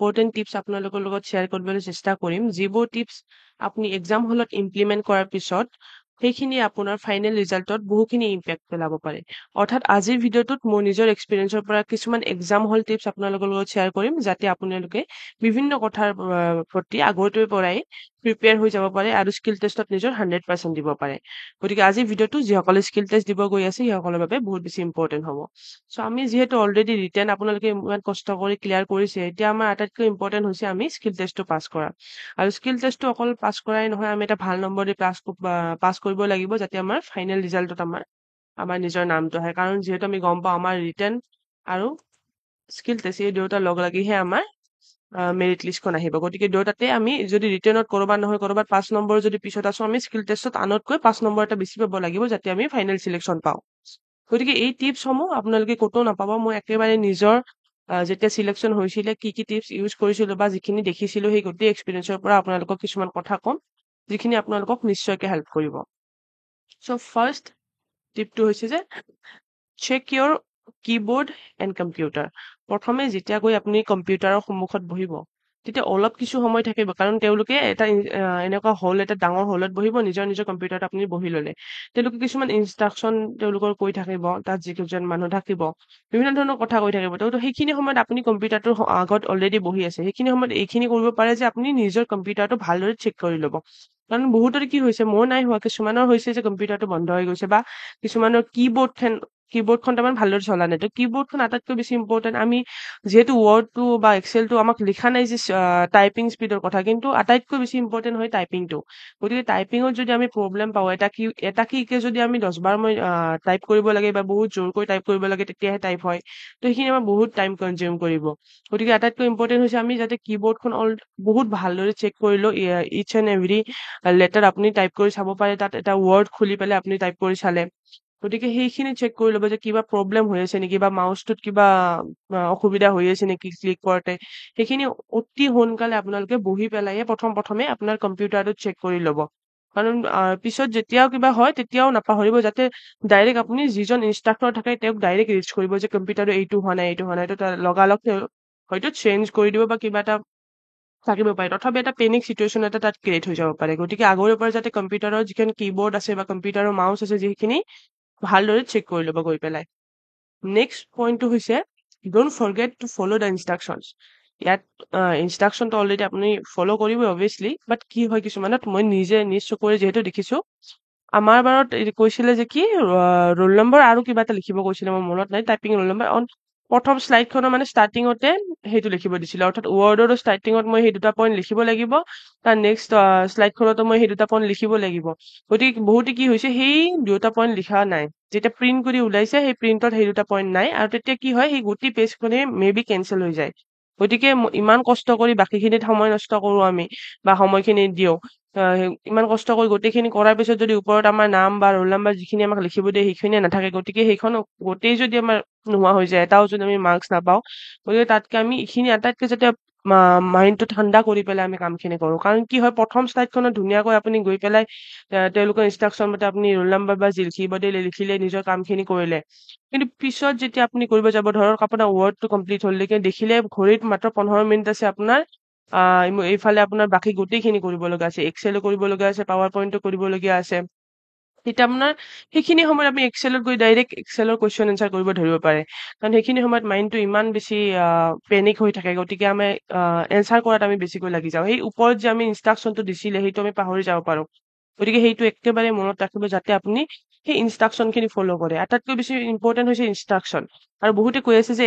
Important tips আপোনালোকৰ লগত share কৰিবলৈ চেষ্টা কৰিম, যিবোৰ টিপছ আপুনি এক্সাম হলত ইমপ্লিমেণ্ট কৰাৰ পিছত সেইখিনি আপোনাৰ ফাইনেল ৰিজাল্টত বহুখিনি ইম্পেক্ট পেলাব পাৰে। অৰ্থাৎ আজিৰ ভিডিঅ'টোত মোৰ নিজৰ এক্সপিৰিয়েঞ্চৰ পৰা কিছুমান এক্সাম হল টিপছ আপোনালোকৰ লগত শ্বেয়াৰ কৰিম, যাতে আপোনালোকে বিভিন্ন কথাৰ প্ৰতি আগৰটোৰ পৰাই প্ৰিপেয়াৰ হৈ যাব পাৰে আৰু স্কিল টেষ্টত নিজৰ 100% দিব পাৰে। গতিকে আজিৰ ভিডিঅ'টো যিসকলে স্কিল টেষ্ট দিব গৈ আছে সিসকলৰ বাবে বহুত বেছি ইম্পৰ্টেণ্ট হ'ব। চ' আমি যিহেতু অলৰেডি ৰিটেন আপোনালোকে ইমান কষ্ট কৰি ক্লিয়াৰ কৰিছে, এতিয়া আমাৰ আটাইতকৈ ইম্পৰ্টেণ্ট হৈছে আমি স্কিল টেষ্টটো পাছ কৰা। আৰু স্কিল টেষ্টটো অকল পাছ কৰাই নহয়, আমি এটা ভাল নম্বৰ দি পাছ কৰিব লাগিব, যাতে আমাৰ ফাইনেল ৰিজাল্টত আমাৰ নিজৰ নামটো আহে। কাৰণ যিহেতু আমি গম পাওঁ আমাৰ ৰিটেন আৰু স্কিল টেষ্ট এই দুয়োটাৰ লগ লাগিহে আমাৰ মেৰিট লিষ্টখন আহিব। গতিকে দুয়োটাতে আমি যদি ৰিটেনত কৰবাত নহয় কৰবাত 5 নম্বৰ যদি পিছত আছো, আমি স্কিল টেষ্টত আনতকৈ 5 নম্বৰ এটা বেছি পাব লাগিব, যাতে আমি ফাইনেল চিলেকশ্যন পাওঁ। গতিকে এই টিপছসমূহ আপোনালোকে ক'তো নাপাব। মই একেবাৰে নিজৰ যেতিয়া চিলেকশ্যন হৈছিলে কি কি টিপছ ইউজ কৰিছিলো বা যিখিনি দেখিছিলো সেই গোটেই এক্সপিৰিয়েঞ্চৰ পৰা আপোনালোকক কিছুমান কথা ক'ম, যিখিনি আপোনালোকক নিশ্চয়কৈ হেল্প কৰিব। চ' ফাৰ্ষ্ট টিপটো হৈছে যে check your keyboard and computer. প্ৰথমে যেতিয়া গৈ আপুনি কম্পিউটাৰৰ সন্মুখত বহিব, তেতিয়া অলপ কিছু সময় থাকিব, কাৰণ তেওঁলোকে এটা এনেকুৱা এটা ডাঙৰ হলত বহিব, নিজৰ নিজৰ কম্পিউটাৰত আপুনি বহি ল'লে। তেওঁলোকে কিছুমান ইনষ্ট্ৰাকশ্যন তেওঁলোকৰ কৈ থাকিব, তাত যিকেইজন মানুহ থাকিব বিভিন্ন ধৰণৰ কথা কৈ থাকিব। তো সেইখিনি সময়ত আপুনি কম্পিউটাৰটোৰ আগত অলৰেডি বহি আছে, সেইখিনি সময়ত এইখিনি কৰিব পাৰে যে আপুনি নিজৰ কম্পিউটাৰটো ভালদৰে চেক কৰি ল'ব। কাৰণ বহুতৰে কি হৈছে, মোৰ নাই হোৱা, কিছুমানৰ হৈছে যে কম্পিউটাৰটো বন্ধ হৈ গৈছে বা কিছুমানৰ কীবৰ্ডখন তাৰমানে ভালদৰে চলা নাই। তো কীবৰ্ডখন আটাইতকৈ বেছি ইম্পৰ্টেণ্ট। আমি যিহেতু ৱৰ্ডটো বা এক্সেলটো আমাক লিখা নাই যে টাইপিং স্পীডৰ কথা, কিন্তু আটাইতকৈ বেছি ইম্পৰ্টেণ্ট হয় টাইপিংটো। গতিকে টাইপিঙত যদি আমি প্ৰব্লেম পাওঁ, এটা কীকে যদি আমি 10 বাৰ মই টাইপ কৰিব লাগে বা বহুত জোৰকৈ টাইপ কৰিব লাগে, তেতিয়াহে টাইপ হয়। তো সেইখিনি আমাৰ বহুত টাইম কনজিউম কৰিব। গতিকে আটাইতকৈ ইম্পৰ্টেণ্ট হৈছে আমি যাতে কীবৰ্ডখন বহুত ভালদৰে চেক কৰি লওঁ। ইচ এণ্ড এভৰি লেটাৰ আপুনি টাইপ কৰি চাব পাৰে, তাত এটা ৱৰ্ড খুলি পেলাই আপুনি টাইপ কৰি চালে। গতিকে সেইখিনি চেক কৰি ল'ব যে কিবা প্ৰব্লেম হৈ আছে নেকি বা মাউচটোত কিবা অসুবিধা হৈ আছে নেকি ক্লিক কৰোঁতে। সেইখিনি অতি সোনকালে আপোনালোকে বহি পেলাইহে প্ৰথমে আপোনাৰ কম্পিউটাৰটোত চেক কৰি ল'ব। কাৰণ পিছত যেতিয়াও কিবা হয় তেতিয়াও নাপাহৰিব, যাতে ডাইৰেক্ট আপুনি যিজন ইনষ্ট্ৰাক্টৰ থাকে তেওঁক ডাইৰেক্ট ৰিচ কৰিব যে কম্পিউটাৰটো এইটো হোৱা নাই তো লগালগ হয়তো চেঞ্জ কৰি দিব বা কিবা এটা থাকিব পাৰে। তথাপি এটা পেনিক চিটুৱেশ্যন এটা তাত ক্ৰিয়েট হৈ যাব পাৰে। গতিকে আগৰে পৰা যাতে কম্পিউটাৰৰ যিখন কীবৰ্ড আছে বা কম্পিউটাৰৰ মাউচ আছে, যিখিনি ভালদৰে চেক কৰি ল'ব গৈ পেলাই। নেক্সট পইণ্টটো হৈছে don't forget two follow' the instructions. ইয়াত ইনষ্ট্ৰাকশ্যনটো অলৰেডি আপুনি ফ'ল' কৰিবই অবভিয়াছলি, বাট কি হয় কিছুমানত, মই নিজ চকুৰে যিহেতু দেখিছো, আমাৰ বাৰত কৈছিলে যে কি ৰোল নম্বৰ আৰু কিবা এটা লিখিব কৈছিলে, মোৰ মনত নাই, টাইপিং ৰোল নম্বৰ প্ৰথম শ্লাইডখনৰ মানে ষ্টাৰ্টিঙতে সেইটো লিখিব দিছিলে। অৰ্থাৎ ৱৰ্ডৰো ষ্টাৰ্টিঙত মই সেই 2টা পইণ্ট লিখিব লাগিব, তাৰ নেক্সট শ্লাইডখনতো মই সেই 2টা পইণ্ট লিখিব লাগিব। গতিকে বহুতে কি হৈছে, সেই 2টা পইণ্ট লিখা নাই। যেতিয়া প্ৰিন্ট কৰি ওলাইছে সেই প্ৰিন্টত সেই 2টা পইণ্ট নাই, আৰু তেতিয়া কি হয়, সেই গোটেই পেজখনে বি কেনচেল হৈ যায়। গতিকে ইমান কষ্ট কৰি বাকীখিনিত সময় নষ্ট কৰো আমি বা সময়খিনি দিওঁ, ইমান কষ্ট কৰি গোটেইখিনি কৰাৰ পিছত যদি ওপৰত আমাৰ নাম বা ৰোল নাম্বাৰ যিখিনি আমাক লিখিব দিয়ে সেইখিনিয়ে নাথাকে, গতিকে সেইখন গোটেই যদি আমাৰ নোহোৱা হৈ যায়, এটাও যদি আমি মাৰ্কছ নাপাওঁ, গতিকে তাতকে আমি এইখিনি আটাইতকৈ যাতে মাইণ্ডটো ঠাণ্ডা কৰি পেলাই আমি কামখিনি কৰো। কাৰণ কি হয়, প্ৰথম শ্লাইডখনত ধুনীয়াকৈ আপুনি গৈ পেলাই তেওঁলোকৰ ইনষ্ট্ৰাকশ্যন মতে আপুনি ৰোল নাম্বাৰ বা যি লিখিব দিলে লিখিলে, নিজৰ কামখিনি কৰিলে। কিন্তু পিছত যেতিয়া আপুনি কৰিব যাব, ধৰক আপোনাৰ ৱৰ্ডটো কমপ্লিট হ'ল, দেখিলে ঘড়ীত মাত্ৰ 15 মিনিট আছে আপোনাৰ, এইফালে আপোনাৰ বাকী গোটেইখিনি কৰিব লগা আছে, এক্সেলো কৰিব লগা আছে, পাৱাৰ পইণ্টো কৰিবলগীয়া আছে। তেতিয়া আপোনাৰ সেইখিনি সময়ত আমি এক্সেলত গৈ ডাইৰেক্ট এক্সেলৰ কুৱেশ্যন এনচাৰ কৰিব ধৰিব পাৰে। কাৰণ সেইখিনি সময়ত মাইণ্ডটো ইমান বেছি পেনিক হৈ থাকে, গতিকে আমি এনচাৰ কৰাত আমি বেছিকৈ লাগি যাওঁ। সেই ওপৰত যে আমি ইনষ্ট্ৰাকশ্যনটো দিছিলে সেইটো আমি পাহৰি যাব পাৰো। গতিকে সেইটো একেবাৰে মনত ৰাখিব, যাতে আপুনি সেই ইনষ্ট্ৰাকশ্যনখিনি ফ'ল' কৰে। আটাইতকৈ বেছি ইম্পৰ্টেণ্ট হৈছে ইনষ্ট্ৰাকশ্যন। আৰু বহুতে কৈ আছে যে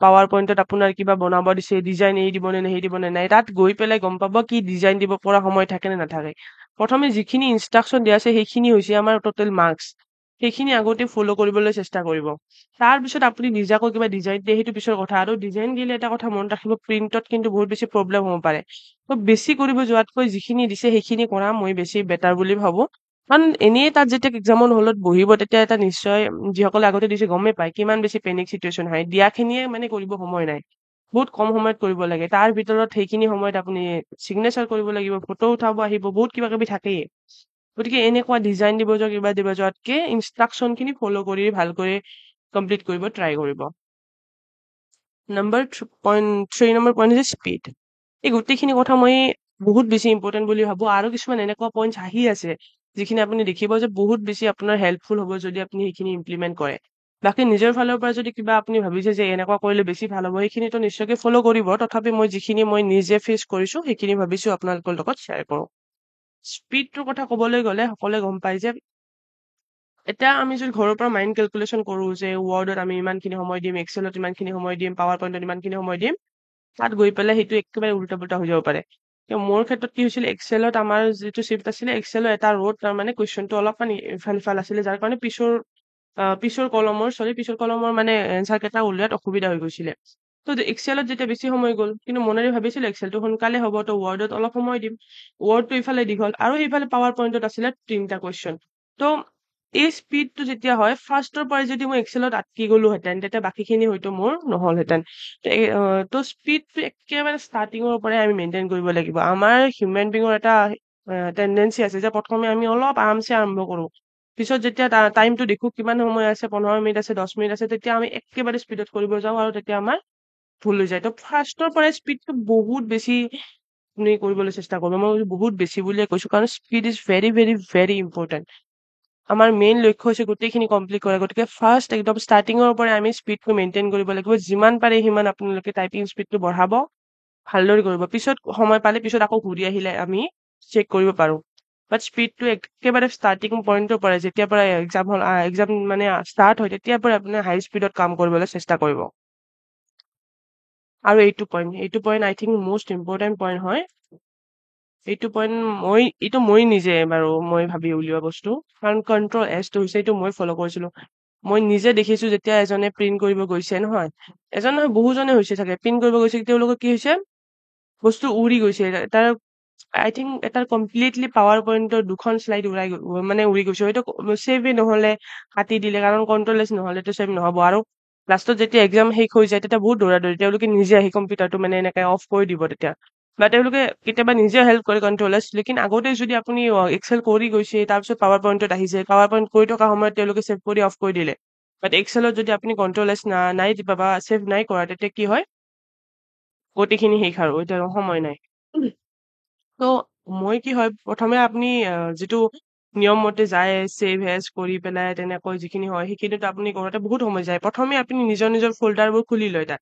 পাৱাৰ পইণ্টত আপোনাৰ কিবা বনাব দিছে, ডিজাইন এই দিব নে সেই দিব নে নাই, তাত গৈ পেলাই গম পাব কি ডিজাইন দিব পৰা সময় থাকে নে নাথাকে। প্ৰথমে যিখিনি ইনষ্ট্ৰাকশ্যন দিয়া আছে সেইখিনি হৈছে আমাৰ টোটেল মাৰ্কছ। সেইখিনি আগতে ফ'ল' কৰিবলৈ চেষ্টা কৰিব। তাৰপিছত আপুনি নিজাকৈ কিবা ডিজাইন দিয়ে সেইটো পিছৰ কথা। আৰু ডিজাইন দিলে এটা কথা মনত ৰাখিব, প্ৰিণ্টত কিন্তু বহুত বেছি প্ৰব্লেম হ'ব পাৰে। তো বেছি কৰিব যোৱাতকৈ যিখিনি দিছে সেইখিনি কৰা মই বেছি বেটাৰ বুলি ভাবো। কাৰণ এনেই তাত যেতিয়া এক্সামৰ হলত বহিব, তেতিয়া এটা নিশ্চয় যিসকলে আগতে দিছে গমেই পায় কিমান বেছি পেনিক চিটুৱেশ্যন হয়। দিয়াখিনিয়ে মানে কৰিব সময় নাই, বহুত কম সময়ত কৰিব লাগে। তাৰ ভিতৰত সেইখিনি সময়ত আপুনি চিগনেচাৰ কৰিব লাগিব, ফটো উঠাব আহিব, বহুত কিবা কিবি থাকেই। গতিকে এনেকুৱা ডিজাইন দিব যোৱা কিবা দিব যোৱাতকে ইনষ্ট্ৰাকশ্যনখিনি ফ'ল' কৰি ভালকৈ কমপ্লিট কৰিব ট্ৰাই কৰিব। নাম্বাৰ পইণ্ট 3 নম্বৰ পইণ্ট হৈছে স্পীড। এই গোটেইখিনি কথা মই বহুত বেছি ইম্পৰ্টেণ্ট বুলি ভাবোঁ। আৰু কিছুমান এনেকুৱা পইণ্টছ আহি আছে, যিখিনি আপুনি দেখিব যে বহুত বেছি আপোনাৰ হেল্পফুল হ'ব যদি আপুনি সেইখিনি ইমপ্লিমেণ্ট কৰে। বাকী নিজৰ ফালৰ পৰা যদি কিবা আপুনি ভাবিছে যে এনেকুৱা কৰিলে বেছি ভাল হ'ব, সেইখিনিতো নিশ্চয়কৈ ফ'ল' কৰিব। তথাপি যিখিনি মই নিজে ফেচ কৰিছোঁ, সেইখিনি ভাবিছোঁ আপোনালোকৰ লগত শ্বেয়াৰ কৰোঁ। স্পীডটোৰ কথা ক'বলৈ গ'লে সকলোৱে গম পায় যে এতিয়া আমি যদি ঘৰৰ পৰা মাইণ্ড কেলকুলেশ্যন কৰোঁ যে ৱৰ্ডত আমি ইমানখিনি সময় দিম, এক্সেলত ইমানখিনি সময় দিম, পাৱাৰ পইণ্টত ইমানখিনি সময় দিম, তাত গৈ পেলাই সেইটো একেবাৰে উল্টা-পুল্টা হৈ যাব পাৰে। মোৰ ক্ষেত্ৰত কি হৈছিল, এক্সেলত আমাৰ যিটো শ্বিফ্ট আছিলে, এক্সেলৰ এটা ৰোত তাৰমানে কুৱেশ্যনটো অলপমান ইফাল-সিফাল আছিলে, যাৰ কাৰণে পিছৰ কলমৰ মানে এনচাৰ কেইটা উলিওৱাত অসুবিধা হৈ গৈছিলে। তো এক্সেলত যেতিয়া বেছি সময় গ'ল, কিন্তু মনেৰে ভাবিছিলোঁ এক্সেলটো সোনকালে হ'ব, তো ৱৰ্ডত অলপ সময় দিম। ৱৰ্ডটো ইফালে দীঘল, আৰু সেইফালে পাৱাৰ পইণ্টত আছিলে 3টা কুৱেশ্যন। তো এই স্পীডটো যেতিয়া হয়, ফাৰ্ষ্টৰ পৰাই যদি মই এক্সেলত আটকি গ'লোহেঁতেন, তেতিয়া বাকীখিনি হয়তো মোৰ নহ'লহেঁতেন। তো স্পীডটো একেবাৰে ষ্টাৰ্টিঙৰ পৰাই আমি মেইনটেইন কৰিব লাগিব। আমাৰ হিউমেন বিঙৰ এটা টেণ্ডেঞ্চি আছে যে প্ৰথমে আমি অলপ আৰামছে আৰম্ভ কৰোঁ। পিছত যেতিয়া টাইমটো দেখোঁ কিমান সময় আছে, 15 মিনিট আছে, 10 মিনিট আছে, তেতিয়া আমি একেবাৰে স্পীডত কৰিব যাওঁ, আৰু তেতিয়া আমাৰ ভুল হৈ যায়। তো ফাৰ্ষ্টৰ পৰাই স্পীডটো বহুত বেছি আপুনি কৰিবলৈ চেষ্টা কৰিব। মই বহুত বেছি বুলিয়ে কৈছোঁ, কাৰণ speed is very, very, very important. আমাৰ মেইন লক্ষ্য হৈছে গোটেইখিনি কমপ্লিট কৰা। গতিকে ফাৰ্ষ্ট একদম ষ্টাৰ্টিঙৰ পৰাই আমি স্পীডটো মেইনটেইন কৰিব লাগিব। যিমান পাৰে সিমান আপোনালোকে টাইপিং স্পীডটো বঢ়াব, ভালদৰে কৰিব। পিছত সময় পালে পিছত আকৌ ঘূৰি আহিলে আমি চেক কৰিব পাৰোঁ। বাট স্পীডটো একেবাৰে ষ্টাৰ্টিং পইণ্টৰ পৰাই, যেতিয়াৰ পৰা এক্সাম মানে ষ্টাৰ্ট হয়, তেতিয়াৰ পৰাই আপুনি হাই স্পীডত কাম কৰিবলৈ চেষ্টা কৰিব। আৰু এইটো পইণ্ট আই থিংক মষ্ট ইম্পৰ্টেণ্ট পইণ্ট হয়। এইটো পইণ্ট মই নিজে বাৰু মই ভাবি উলিওৱা বস্তু। কাৰণ কণ্ট্ৰল এছটো হৈছে, এইটো মই ফ'ল' কৰিছিলোঁ। মই নিজে দেখিছোঁ যেতিয়া এজনে প্ৰিণ্ট কৰিব গৈছে নহয়, এজন নহয় বহুজনে হৈছে চাগে, প্ৰিণ্ট কৰিব গৈছে, তেওঁলোকৰ কি হৈছে, বস্তু উৰি গৈছে। আই থিংক এটা কমপ্লিটলি পাৱাৰ পইণ্টৰ 2খন শ্লাইড উৰি গৈছে। হয়তো ছেভে নহ'লে, কাটি দিলে, কাৰণ কণ্ট্ৰল এছ নহ'লেতো ছেভ নহ'ব। আৰু লাষ্টত যেতিয়া এক্সাম শেষ হৈ যায়, তেতিয়া বহুত দৌৰা-দৌৰি, তেওঁলোকে নিজে আহি কম্পিউটাৰটো মানে এনেকে অফ কৰি দিব তেতিয়া। বা তেওঁলোকে কেতিয়াবা নিজে হেল্প কৰে কণ্ট্ৰল এছ, লেকিন আগতে যদি আপুনি এক্সেল কৰি গৈছে, তাৰপিছত পাৱাৰ পইণ্টত আহিছে, পাৱাৰ পইণ্ট কৰি থকা সময়ত তেওঁলোকে ছেভ কৰি অফ কৰি দিলে। বাট এক্সেলত যদি আপুনি কণ্ট্ৰল এছ নাই দিবা বা ছেভ নাই কৰা, তেতিয়া কি হয়, গোটেইখিনি শেষ আৰু এতিয়া সময় নাই। তো মই কি হয়, প্ৰথমে আপুনি যিটো নিয়ম মতে যায়, ছেভ এজ কৰি পেলাই তেনেকৈ যিখিনি হয়, সেইখিনিতো আপুনি কৰোঁতে বহুত সময় যায়। প্ৰথমে আপুনি নিজৰ নিজৰ ফল্ডাৰবোৰ খুলি লয় তাত।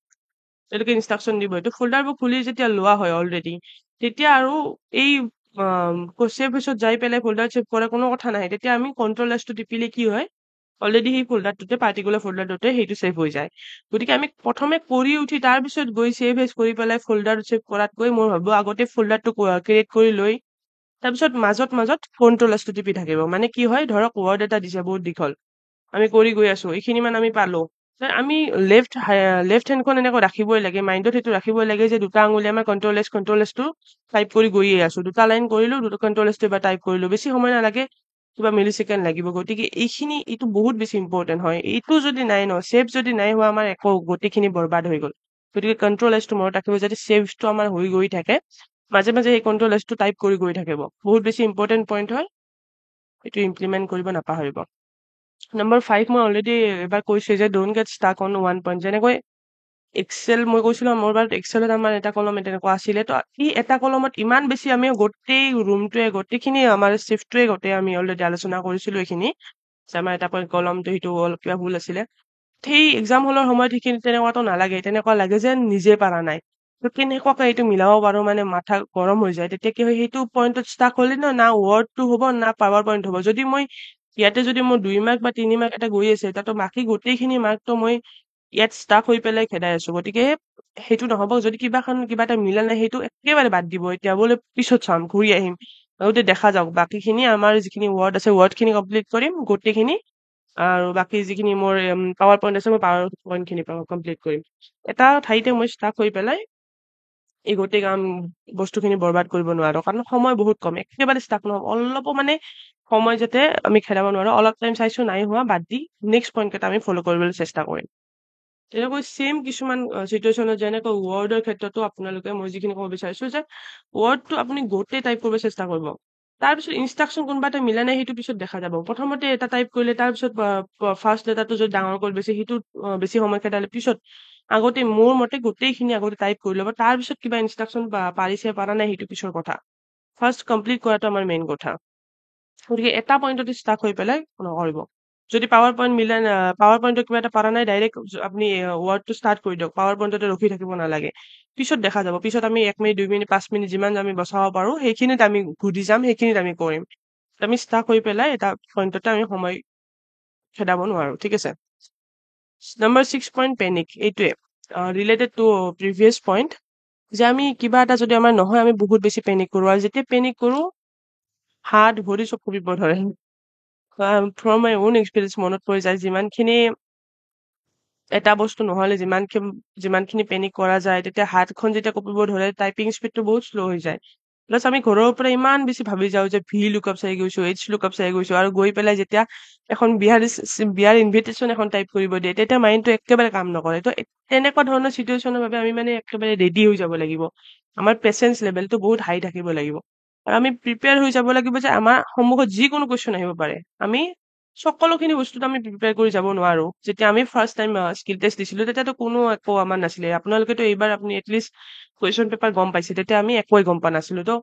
তেওঁলোকে ইনষ্ট্ৰাকশ্যন দিব। এইটো ফল্ডাৰবোৰ খুলি যেতিয়া লোৱা হয় অলৰেডি, তেতিয়া আৰু এই ছেভ এছত যাই পেলাই ফল্ডাৰ ছেভ কৰাৰ কোনো কথা নাহে। তেতিয়া আমি কণ্ট্ৰল এছটো টিপিলে কি হয়, অলৰেডি সেই ফল্ডাৰটোতে, পাৰ্টিকুলাৰ ফল্ডাৰটোতে সেইটো ছেভ হৈ যায়। গতিকে আমি প্ৰথমে কৰি উঠি তাৰপিছত গৈ ছেভ এজ কৰি পেলাই ফল্ডাৰ ছেভ কৰাতকৈ মই ভাবোঁ আগতে ফল্ডাৰটো ক্ৰিয়েট কৰি লৈ তাৰপিছত মাজত কণ্ট্ৰল এছটো টিপি থাকিব। মানে কি হয়, ধৰক ৱৰ্ড এটা দিছে বহুত দীঘল, আমি কৰি গৈ আছোঁ, এইখিনিমান আমি পালোঁ। আমি লেফ্ট হেণ্ডখন এনেকৈ ৰাখিবই লাগে, মাইণ্ডত সেইটো ৰাখিবই লাগে যে দুটা আঙুলি আমাৰ কণ্ট্ৰল এছটো টাইপ কৰি গৈয়ে আছোঁ। দুটা লাইন কৰিলোঁ, কণ্ট্ৰল এছটো এবাৰ টাইপ কৰিলোঁ, বেছি সময় নালাগে, কিবা মিলি ছেকেণ্ড লাগিব। গতিকে এইটো বহুত বেছি ইম্পৰ্টেণ্ট হয়। এইটো যদি নাই ন, ছেভ যদি নাই হোৱা, আমাৰ গোটেইখিনি বৰবাদ হৈ গ'ল। গতিকে কণ্ট্ৰল এছটো মনত ৰাখিব, যাতে ছেভটো আমাৰ হৈ গৈ থাকে, মাজে মাজে সেই কণ্ট্ৰল এছটো টাইপ কৰি গৈ থাকিব। বহুত বেছি ইম্পৰ্টেণ্ট পইণ্ট হয়, এইটো ইমপ্লিমেণ্ট কৰিব নাপাহৰিব। নম্বৰ 5 মই অলৰেডি এবাৰ কৈছোঁ যে don't get stuck on one point. যেনেকৈ এক্সেল মই কৈছিলোঁ, মোৰ বাৰু এক্সেলত আমাৰ এটা কলম তেনেকুৱা আছিলে, তো এই এটা কলমত ইমান বেছি আমি গোটেই ৰুমটোৱে, গোটেইখিনি আমাৰ শ্বিফ্টটোৱে গোটেই আমি অলৰেডি আলোচনা কৰিছিলোঁ এইখিনি, যে আমাৰ এটা কলমটো সেইটো অলপ কিবা ভুল আছিলে। সেই এক্সাম হলৰ সময়ত সেইখিনি তেনেকুৱাতো নালাগে, তেনেকুৱা লাগে যেন নিজে পাৰা নাই। তো কেনেকুৱাকে এইটো মিলাব পাৰোঁ, মানে মাথা গৰম হৈ যায়। তেতিয়া কি হয়, সেইটো পইণ্টত ষ্টাক হ'লে না ৱৰ্ডটো হ'ব, না পাৱাৰ পইণ্ট হ'ব। যদি মই ইয়াতে যদি মোৰ 2 মাৰ্ক বা 3 মাৰ্ক এটা গৈ আছে, তাতো বাকী গোটেইখিনি মাৰ্কটো মই ইয়াত ষ্টাক হৈ পেলাই খেদাই আছোঁ। গতিকে সেইটো নহ'ব। যদি কিবা এটা মিলা নাই, সেইটো একেবাৰে বাদ দিব। এতিয়া বোলে পিছত চাম, ঘূৰি আহিম, গতিকে দেখা যাওক, বাকীখিনি আমাৰ যিখিনি ৱৰ্ড আছে, ৱৰ্ডখিনি কমপ্লিট কৰিম গোটেইখিনি, আৰু বাকী যিখিনি মোৰ পাৱাৰ পইণ্ট আছে, মই পাৱাৰ পইণ্টখিনি কমপ্লিট কৰিম। এটা ঠাইতে মই ষ্টাক হৈ পেলাই এই গোটেই বস্তুখিনি বৰবাদ কৰিব নোৱাৰোঁ, কাৰণ সময় বহুত কম, একেবাৰে ষ্টাক নহ'ব। অলপো মানে সময় যাতে আমি খেদাব নোৱাৰোঁ। অলপ টাইম চাইছোঁ, নাই হোৱা, বাদ দি নেক্সট পইণ্ট কেইটা আমি ফ'ল' কৰিবলৈ চেষ্টা কৰিম। তেনেকৈ ছেম কিছুমান চিটুৱেশ্যনত, যেনেকৈ ৱৰ্ডৰ ক্ষেত্ৰতো আপোনালোকে, মই যিখিনি ক'ব বিচাৰিছোঁ যে ৱৰ্ডটো আপুনি গোটেই টাইপ কৰিব চেষ্টা কৰিব। তাৰপিছত ইনষ্ট্ৰাকশ্যন কোনোবা এটা মিলা নাই, সেইটো পিছত দেখা যাব। প্ৰথমতে এটা টাইপ কৰিলে, তাৰপিছত ফাৰ্ষ্ট লেটাৰটো যদি ডাঙৰ কৰি বেছি, সেইটো বেছি সময় খেদালে পিছত আগতে মোৰ মতে গোটেইখিনি আগতে টাইপ কৰি ল'ব। তাৰপিছত কিবা ইনষ্ট্ৰাকচন পাৰিছে পাৰা নাই সেইটো পিছৰ কথা। ফাৰ্ষ্ট কমপ্লিট কৰাটো আমাৰ মেইন কথা। গতিকে এটা পইণ্টতে ষ্টাক হৈ পেলাই নকৰিব। যদি পাৱাৰ পইণ্ট পাৱাৰ পইণ্টত কিবা এটা পাৰা নাই ডাইৰেক্ট আপুনি ৱৰ্ডটো ষ্টাৰ্ট কৰি দিয়ক। পাৱাৰ পইণ্টতে ৰখি থাকিব নালাগে। পিছত দেখা যাব। পিছত আমি 1 মিনিট 2 মিনিট 5 মিনিট যিমান আমি বচাব পাৰো সেইখিনিত আমি ঘূৰি যাম, সেইখিনিত আমি কৰিম। আমি ষ্টাক হৈ পেলাই এটা পইণ্টতে আমি সময় খেদাব নোৱাৰো। ঠিক আছে। Number 6 point panic. এইটোৱে ৰিলেটেড টু প্ৰিভিয়াছ পইণ্ট যে আমি কিবা এটা যদি আমাৰ নহয় আমি বহুত বেছি পেনিক কৰো আৰু যেতিয়া পেনিক কৰো হাত ভৰি চব কঁপিব ধৰে। ফ্ৰম মাই ওন এক্সপিৰিয়েঞ্চ মনত পৰি যায় যিমানখিনি এটা বস্তু নহলে যিমানখিনি পেনিক কৰা যায় তেতিয়া হাতখন যেতিয়া কঁপিব ধৰে টাইপিং স্পীডটো বহুত শ্ল' হৈ যায়। প্লাছ আমি ঘৰৰ পৰা ইমান বেছি ভাবি যাওঁ যে ভি লুকআপ চাই গৈছো, এইচ লুকআপ চাই গৈছো আৰু গৈ পেলাই যেতিয়া এখন বিয়াৰ ইনভিটেশ্যন এখন টাইপ কৰিব দিয়ে তেতিয়া মাইণ্ডটো একেবাৰে কাম নকৰে। তো তেনেকুৱা ধৰণৰ চিটুৱেশ্যনৰ বাবে আমি মানে একেবাৰে ৰেডি হৈ যাব লাগিব। আমাৰ পেচেন্স লেভেলটো বহুত হাই থাকিব লাগিব। আৰু আমি প্ৰিপেয়াৰ হৈ যাব লাগিব যে আমাৰ সন্মুখত যিকোনো কুৱেশ্যন আহিব পাৰে। আমি সকলোখিনি বস্তুত আমি প্ৰিপেয়াৰ কৰি যাব নোৱাৰো। যেতিয়া আমি ফাৰ্ষ্ট টাইম স্কিল টেষ্ট দিছিলো তেতিয়াতো কোনো একো আমাৰ নাছিলে। আপোনালোকেতো এইবাৰ আপুনি এটলিষ্ট কুৱেশ্যন পেপাৰ গম পাইছে। তেতিয়া আমি একোৱে গম পোৱা নাছিলো। তো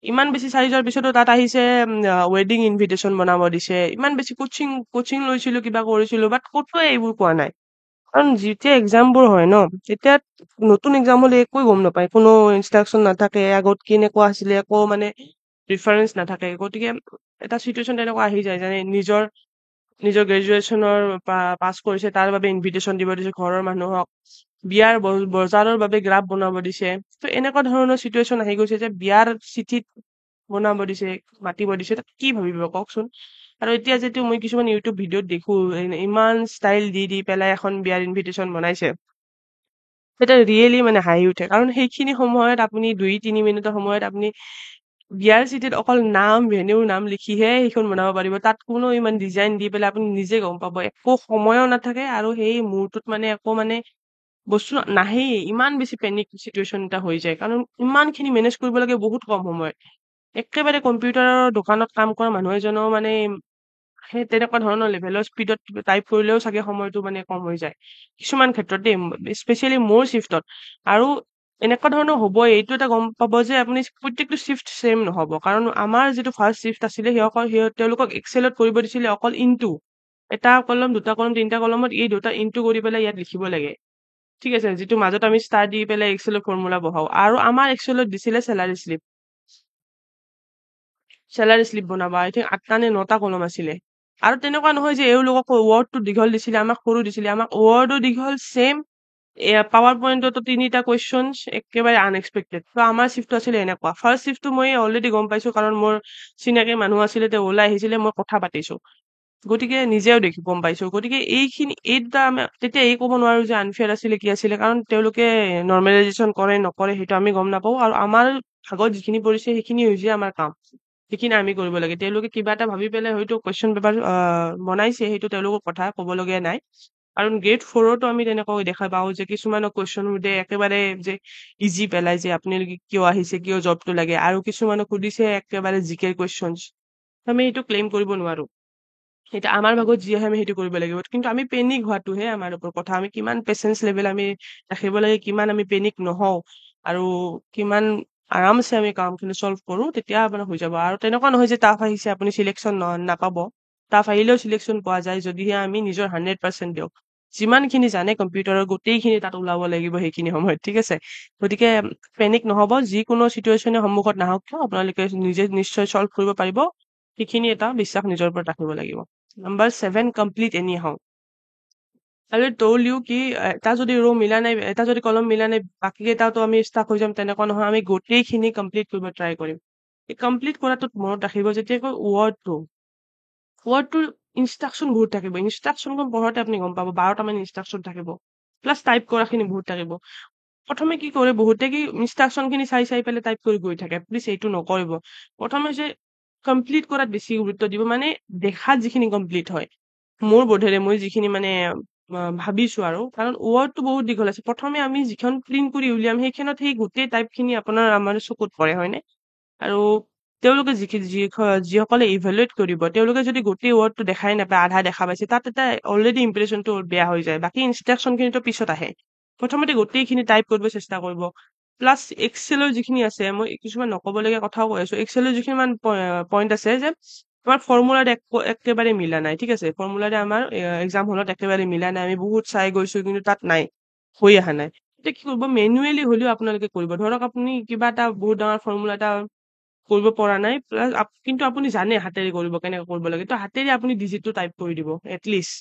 ইমান বেছি চাই যোৱাৰ পিছতো তাত আহিছে ৱেডিং ইনভিটেশ্যন বনাব দিছে। ইমান বেছি কচিং লৈছিলো কিবা কৰিছিলো বাট ক'তোৱে এইবোৰ পোৱা নাই। কাৰণ যেতিয়া এক্সামবোৰ হয় ন তেতিয়া নতুন এক্সাম হলে একোৱে গম নাপায়। কোনো ইনষ্ট্ৰাকচন নাথাকে, আগত কেনেকুৱা আছিলে একো মানে ৰিফাৰেঞ্চ নাথাকে। গতিকে এটা চিটুৱেশ্যন তেনেকুৱা আহি যায় যেনে নিজৰ গ্ৰেজুৱেশ্যনৰ পাছ কৰিছে তাৰ বাবে ইনভিটেশ্যন দিব দিছে ঘৰৰ মানুহক, বিয়াৰ বজাৰৰ বাবে গ্ৰাফ বনাব দিছে। তো এনেকুৱা ধৰণৰ চিটুৱেশ্যন আহি গৈছে যে বিয়াৰ চিঠিত বনাব দিছে, মাতিব দিছে, তাত কি ভাবিব কওকচোন। আৰু এতিয়া যিটো মই কিছুমান ইউটিউব ভিডিঅ'ত দেখো ইমান ষ্টাইল দি দি পেলাই এখন বিয়াৰ ইনভিটেশ্যন বনাইছে, তেতিয়া ৰিয়েলি মানে হাঁহি উঠে। কাৰণ সেইখিনি সময়ত আপুনি 2-3 মিনিটৰ সময়ত আপুনি বিয়াৰ চিঠিত অকল নাম ভেনিউৰ নাম লিখিহে সেইখন বনাব পাৰিব। তাত কোনো ইমান ডিজাইন দি পেলাই আপুনি নিজে গম পাব একো সময়ো নাথাকে আৰু সেই মুহূৰ্তত মানে একো মানে বস্তু নাহেই। ইমান বেছি পেনিক চিটুৱেশ্যন এটা হৈ যায় কাৰণ ইমানখিনি মেনেজ কৰিব লাগে বহুত কম সময়ত। একেবাৰে কম্পিউটাৰৰ দোকানত কাম কৰা মানুহ এজনেও মানে সেই তেনেকুৱা ধৰণৰ লেভেলৰ স্পীডত টাইপ কৰিলেও চাগে সময়টো মানে কম হৈ যায় কিছুমান ক্ষেত্ৰত দেই, স্পেচিয়েলি মোৰ চিফ্টত। আৰু এনেকুৱা ধৰণৰ হ'বই। এইটো এটা গম পাব যে আপুনি প্ৰত্যেকটো চিফ্ট ছেম নহ'ব। কাৰণ আমাৰ যিটো ফাৰ্ষ্ট চিফ্ট আছিলে তেওঁলোকক এক্সেলত কৰিব দিছিলে অকল ইনটু। এটা কলম, দুটা কলম, তিনিটা কলমত এই দুটা ইনটু কৰি পেলাই ইয়াত লিখিব লাগে। ঠিক আছে, যিটো মাজত আমি ষ্টাৰ দি পেলাই এক্সেলত ফৰ্মুলা বহাও। আৰু আমাৰ এক্সেলত দিছিলে চেলাৰী শ্লিপ বনাবা। আই থিংক 8টা নে 9টা কলম আছিলে। আৰু তেনেকুৱা নহয় যে এওঁলোকক ৱৰ্ডটো দীঘল দিছিলে, আমাক সৰু দিছিলে। আমাক ৱৰ্ডো দীঘল ছেম, পাৱাৰ পইণ্টতো 3টা কুৱেশ্যনছ একেবাৰে আনএক্সপেক্টেড। তো আমাৰ চিফ্টটো আছিলে এনেকুৱা। ফাৰ্ষ্ট চিফ্টটো মই অলৰেডি গম পাইছো কাৰণ মোৰ চিনাকি মানুহ আছিলে, তেওঁ ওলাই আহিছিলে, মই কথা পাতিছো। গতিকে নিজেও গম পাইছো। গতিকে এই দুটা তেতিয়া এই ক'ব নোৱাৰো যে আনফেয়াৰ আছিলে কি আছিলে, কাৰণ তেওঁলোকে নৰ্মেলাইজেশ্যন কৰে নকৰে সেইটো আমি গম নাপাওঁ। আৰু আমাৰ ভাগত যিখিনি পৰিছে সেইখিনি হৈছে আমাৰ কাম, সেইখিনি আমি কৰিব লাগে। তেওঁলোকে কিবা এটা ভাবি পেলাই হয়তো কুৱেশ্যন পেপাৰ বনাইছে, সেইটো তেওঁলোকৰ কথা ক'বলগীয়া নাই। কাৰণ গ্ৰেড 4তো আমি তেনেকৈ দেখা পাওঁ যে কিছুমানক কুৱেশ্যন সোধে একেবাৰে যে ইজি পেলাই যে আপোনালোকে কিয় আহিছে, কিয় জবটো লাগে। আৰু কিছুমানক সুধিছে একেবাৰে জিকে কুৱেশ্যনছ। আমি এইটো ক্লেইম কৰিব নোৱাৰো। এতিয়া আমাৰ ভাগত যি আহে আমি সেইটো কৰিব লাগিব। কিন্তু আমি পেনিক হোৱাটোহে আমাৰ ওপৰত কথা। আমি কিমান পেচেন্স লেভেল আমি ৰাখিব লাগে, কিমান আমি পেনিক নহওঁ আৰু কিমান আৰামছে আমি কামখিনি চল্ভ কৰো, তেতিয়া মানে হৈ যাব। আৰু তেনেকুৱা নহয় যে টাফ আহিছে আপুনি চিলেকশ্যন নাপাব। টাফ আহিলেও চিলেকশ্যন পোৱা যায় যদিহে আমি নিজৰ 100% দিওঁ। যিমানখিনি জানে কম্পিউটাৰৰ গোটেইখিনি তাত ওলাব লাগিব সেইখিনি সময়ত। ঠিক আছে, গতিকে পেনিক নহব। যিকোনো চিটুৱেশ্যনে সন্মুখত নাহক কিয় আপোনালোকে নিজে নিশ্চয় চল্ভ কৰিব পাৰিব। সেইখিনি এটা বিশ্বাস নিজৰ ওপৰত ৰাখিব লাগিব। নাম্বাৰ 7, কমপ্লিট এনি হাউ। আৰু ট'ল ইউ কি এটা যদি ৰ' মিলা নাই, এটা যদি কলম মিলা নাই, বাকী কেইটাতো আমি ষ্টাক হৈ যাম তেনেকুৱা নহয়। আমি গোটেইখিনি কমপ্লিট কৰিব ট্ৰাই কৰিম। এই কমপ্লিট কৰাটোত মনত ৰাখিব যেতিয়াকৈ ৱৰ্ডটোৰ ইনষ্ট্ৰাকচন বহুত থাকিব। ইনষ্ট্ৰাকচনখন পঢ়োতে আপুনি গম পাব 12টা মান ইনষ্ট্ৰাকচন থাকিব। প্লাছ টাইপ কৰাখিনি বহুত থাকিব। প্ৰথমে কি কৰে বহুতে কি ইনষ্ট্ৰাকচনখিনি চাই পেলাই টাইপ কৰি গৈ থাকে। প্লিজ এইটো নকৰিব। প্ৰথমে যে কমপ্লিট কৰাত বেছি গুৰুত্ব দিব, মানে দেখাত যিখিনি কমপ্লিট হয়। মোৰ বোধেৰে মই যিখিনি মানে ভাবিছো আৰু, কাৰণ ৱৰ্ডটো বহুত দীঘল আছে। প্ৰথমে আমি যিখন প্ৰিন্ট কৰি উলিয়াম সেইখনত সেই গোটেই টাইপখিনি আমাৰ চকুত পৰে, হয়নে? আৰু তেওঁলোকে যিসকলে ইভেলুৱেট কৰিব তেওঁলোকে যদি গোটেই ৱৰ্ডটো দেখাই নাপায়, আধা দেখা পাইছে, তাত এটা অলৰেডি ইম্প্ৰেশ্যনটো বেয়া হৈ যায়। বাকী ইনষ্ট্ৰাকচনখিনিতো পিছত আহে। প্ৰথমতে গোটেইখিনি টাইপ কৰিব চেষ্টা কৰিব প্লাছ এক্সেলৰ যিখিনি আছে মই কিছুমান নক'বলগীয়া কথাও কৈ আছো এক্সেলৰ যিখিনি পইণ্ট আছে যে আমাৰ ফৰ্মুলাত একেবাৰে মিলা নাই ঠিক আছে ফৰ্মুলাৰে আমাৰ এক্সাম হলত একেবাৰে মিলা নাই আমি বহুত চাই গৈছো কিন্তু তাত নাই হৈ অহা নাই এতিয়া কি কৰিব মেনুৱেলি হ'লেও আপোনালোকে কৰিব ধৰক আপুনি কিবা এটা বহুত ডাঙৰ ফৰ্মুলা এটা কৰিব পৰা নাই প্লাছ কিন্তু আপুনি জানে হাতেৰে কৰিব কেনেকে কৰিব লাগে তো হাতেৰে আপুনি ডিজিটটো টাইপ কৰি দিব এটলিষ্ট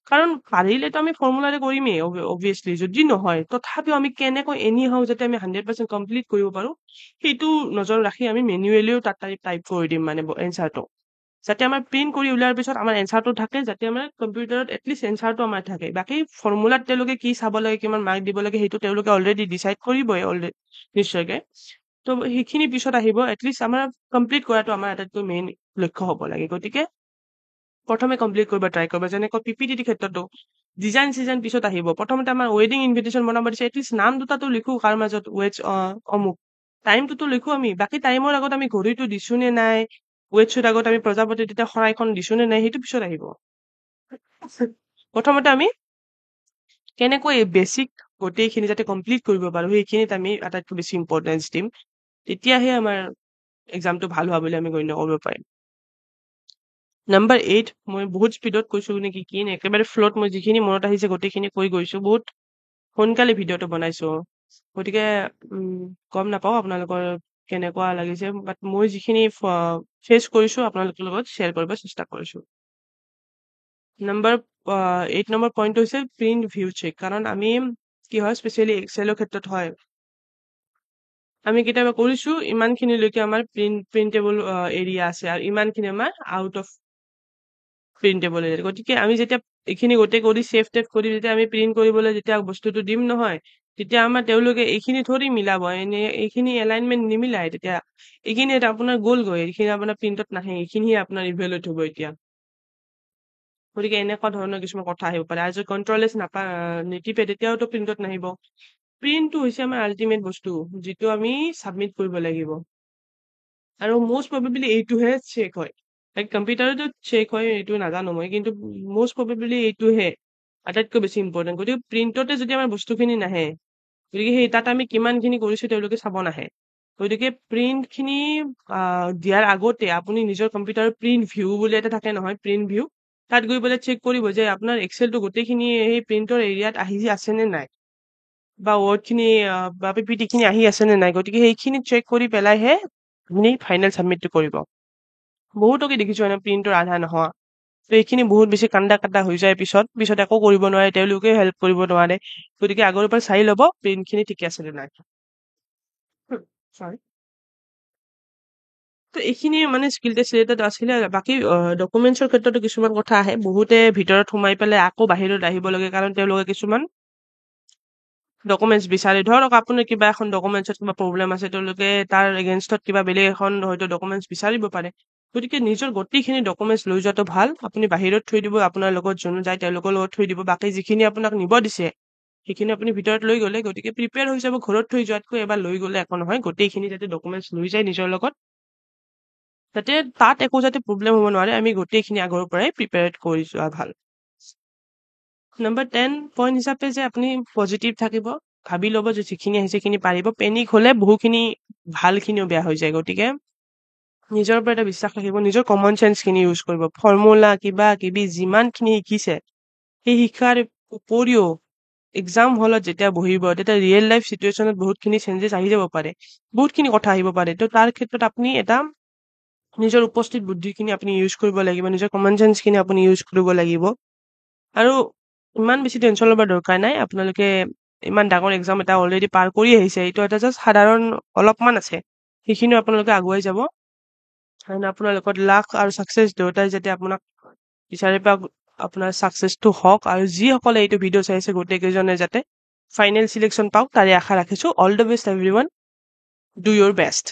কাৰণ পাৰিলেতো আমি ফৰ্মুলাৰে কৰিমেই অবভিয়াছলি যদি নহয় তথাপিও আমি কেনেকৈ এনি হাও যাতে আমি 100% কমপ্লিট কৰিব পাৰো সেইটো নজৰ ৰাখি আমি মেনুৱেলিও তাত টাইপ কৰি দিম মানে এনচাৰটো যাতে আমাৰ প্ৰিন্ট কৰি উলিয়াৰ পিছত আমাৰ এনচাৰটো থাকে যাতে আমাৰ কম্পিউটাৰত এটলিষ্ট এনচাৰটো আমাৰ থাকে বাকী ফৰ্মুলাত তেওঁলোকে কি চাব লাগে কিমান মাৰ্ক দিব লাগে সেইটো তেওঁলোকে অলৰেডি ডিচাইড কৰিবই নিশ্চয়কে তো সেইখিনি পিছত আহিব এটলিষ্ট আমাৰ কমপ্লিট কৰাটো আমাৰ আটাইতকৈ মেইন লক্ষ্য হ'ব লাগে গতিকে প্ৰথমে কমপ্লিট কৰিব ট্ৰাই কৰিব যেনেকৈ পিপিটি ক্ষেত্ৰতো ডিজাইন চিজাইন পিছত আহিব প্ৰথমতে আমাৰ ৱেডিং ইনভিটেশ্যন বনাব দিছে এটলিষ্ট নাম দুটাটো লিখো কাৰ মাজত ৱেডছ অমুক টাইমটোতো লিখো আমি বাকী টাইমৰ আগত আমি ঘড়ীটো দিছো নে নাই ৱেডছৰ আগত আমি প্ৰজাপতি তেতিয়া শৰাইখন দিছো নে নাই সেইটো পিছত আহিব প্ৰথমতে আমি কেনেকৈ বেছিক গোটেইখিনি যাতে কমপ্লিট কৰিব পাৰো সেইখিনিত আমি আটাইতকৈ বেছি ইম্পৰ্টেঞ্চ দিম তেতিয়াহে আমাৰ এক্সামটো ভাল হোৱা বুলি আমি গণ্য কৰিব পাৰিম নাম্বাৰ 8 মই বহুত স্পীডত কৈছো নেকি কি একেবাৰে ফ্লত মই যিখিনি মনত আহিছে গোটেইখিনি কৈ গৈছো বহুত সোনকালে ভিডিঅ'টো বনাইছো গতিকে গম নাপাওঁ আপোনালোকৰ কেনেকুৱা লাগিছে বাট মই যিখিনি ফেচ কৰিছো আপোনালোকৰ লগত শ্বেয়াৰ কৰিব চেষ্টা কৰিছো নাম্বাৰ 8 নম্বৰ পইণ্ট হৈছে প্ৰিণ্ট ভিউ চেক কাৰণ আমি কি হয় স্পেচিয়েলি এক্সেলৰ ক্ষেত্ৰত হয় আমি কেতিয়াবা কৰিছো ইমানখিনিলৈকে আমাৰ প্ৰিণ্টেবল এৰিয়া আছে আৰু ইমানখিনি আমাৰ আউট অফ প্ৰিণ্টেবল এৰিয়া গতিকে আমি যেতিয়া এইখিনি গোটেই কৰি ছেভ টেভ কৰি যেতিয়া আমি প্ৰিণ্ট কৰিবলৈ যেতিয়া বস্তুটো দিম নহয় তেতিয়া আমাৰ তেওঁলোকে এইখিনি থৰি মিলাব এনে এইখিনি এলাইনমেণ্ট নিমিলাই তেতিয়া এইখিনি আপোনাৰ গ'লগৈ এইখিনি আপোনাৰ প্ৰিণ্টত নাহে এইখিনিহে আপোনাৰ ইভেলুৱেট হ'ব এতিয়া গতিকে এনেকুৱা ধৰণৰ কিছুমান কথা আহিব পাৰে আৰু যদি কণ্ট্ৰল এছ নিটিপে তেতিয়াওতো প্ৰিণ্টত নাহিব প্ৰিণ্টটো হৈছে আমাৰ আল্টিমেট বস্তু যিটো আমি ছাবমিট কৰিব লাগিব আৰু most probably এইটোহে চেক হয় কম্পিউটাৰতো চেক হয় এইটো নাজানো মই কিন্তু most probably এইটোহে আটাইতকৈ বেছি ইম্পৰ্টেণ্ট গতিকে প্ৰিণ্টতে যদি আমাৰ বস্তুখিনি নাহে গতিকে সেই তাত আমি কিমানখিনি কৰিছো তেওঁলোকে চাব নাহে গতিকে প্ৰিণ্টখিনি দিয়াৰ আগতে আপুনি নিজৰ কম্পিউটাৰৰ প্ৰিণ্ট ভিউ বুলি এটা থাকে নহয় প্ৰিণ্ট ভিউ তাত গৈ পেলাই চেক কৰিব যে আপোনাৰ এক্সেলটো গোটেইখিনি সেই প্ৰিণ্টৰ এৰিয়াত আহি আছে নে নাই বা ৱৰ্ডখিনি বা পিপিটিখিনি আহি আছে নে নাই গতিকে সেইখিনি চেক কৰি পেলাইহে আপুনি ফাইনেল ছাবমিটটো কৰিব বহুতকে দেখিছো এনে প্ৰিণ্টৰ আধা নোহোৱা তো এইখিনি বহুত বেছি কান্দা কাটা হৈ যায় পিছত একো কৰিব নোৱাৰে তেওঁলোকে হেল্প কৰিব নোৱাৰে গতিকে আগৰ পৰা চাই ল'ব প্ৰিণ্টখিনি ঠিকে আছে নে নাই তো এইখিনি মানে স্কিল টেষ্ট ৰিলেটেড আছিলে বাকী ডকুমেণ্টছৰ ক্ষেত্ৰতো কিছুমান কথা আহে বহুতে ভিতৰত সোমাই পেলাই আকৌ বাহিৰত আহিব লাগে কাৰণ তেওঁলোকে কিছুমান ডকুমেণ্টছ বিচাৰে ধৰক আপোনাৰ কিবা এখন ডকুমেণ্টছত কিবা প্ৰব্লেম আছে তেওঁলোকে তাৰ এগেইনষ্টত কিবা বেলেগ এখন হয়তো ডকুমেণ্টছ বিচাৰিব পাৰে গতিকে নিজৰ গোটেইখিনি ডকুমেণ্টছ লৈ যোৱাটো ভাল আপুনি বাহিৰত থৈ দিব আপোনাৰ লগত যোন যায় তেওঁলোকৰ লগত থৈ দিব বাকী যিখিনি আপোনাক নিব দিছে সেইখিনি আপুনি ভিতৰত লৈ গ'লে গতিকে প্ৰিপেয়াৰ হৈ যাব ঘৰত থৈ যোৱাতকৈ এবাৰ লৈ গ'লে একো নহয় গোটেইখিনি যাতে ডকুমেণ্টছ লৈ যায় নিজৰ লগত যাতে তাত একো যাতে প্ৰব্লেম হ'ব নোৱাৰে আমি গোটেইখিনি আগৰ পৰাই প্ৰিপেয়াৰ কৰি যোৱা ভাল নাম্বাৰ 10 পইণ্ট হিচাপে যে আপুনি পজিটিভ থাকিব ভাবি ল'ব যে যিখিনি আহিছে সেইখিনি পাৰিব পেনিক হ'লে বহুখিনি ভালখিনিও বেয়া হৈ যায় গতিকে নিজৰ ওপৰত এটা বিশ্বাস ৰাখিব নিজৰ কমন চেন্সখিনি ইউজ কৰিব ফৰ্মুলা কিবা কিবি যিমানখিনি শিকিছে সেই শিক্ষাৰ উপৰিও এক্সাম হলত যেতিয়া বহিব তেতিয়া ৰিয়েল লাইফ চিটুৱেশ্যনত বহুতখিনি চেঞ্জেছ আহি যাব পাৰে বহুতখিনি কথা আহিব পাৰে তো তাৰ ক্ষেত্ৰত আপুনি এটা নিজৰ উপস্থিত বুদ্ধিখিনি আপুনি ইউজ কৰিব লাগিব নিজৰ কমন চেন্সখিনি আপুনি ইউজ কৰিব লাগিব আৰু ইমান বেছি টেনশ্যন ল'ব দৰকাৰ নাই আপোনালোকে ইমান ডাঙৰ এক্সাম এটা অলৰেডি পাৰ কৰি আহিছে এইটো এটা জাষ্ট সাধাৰণ অলপমান আছে সেইখিনিও আপোনালোকে আগুৱাই যাব আৰু আপোনাৰ লগত লাক আৰু ছাকচেছ দুয়োটাই যাতে আপোনাক বিচাৰি পাওক আপোনাৰ ছাকচেছটো হওক আৰু যিসকলে এইটো ভিডিঅ' চাইছে গোটেইকেইজনে যাতে ফাইনেল চিলেকশ্যন পাওক তাৰে আশা ৰাখিছোঁ all the best everyone do your best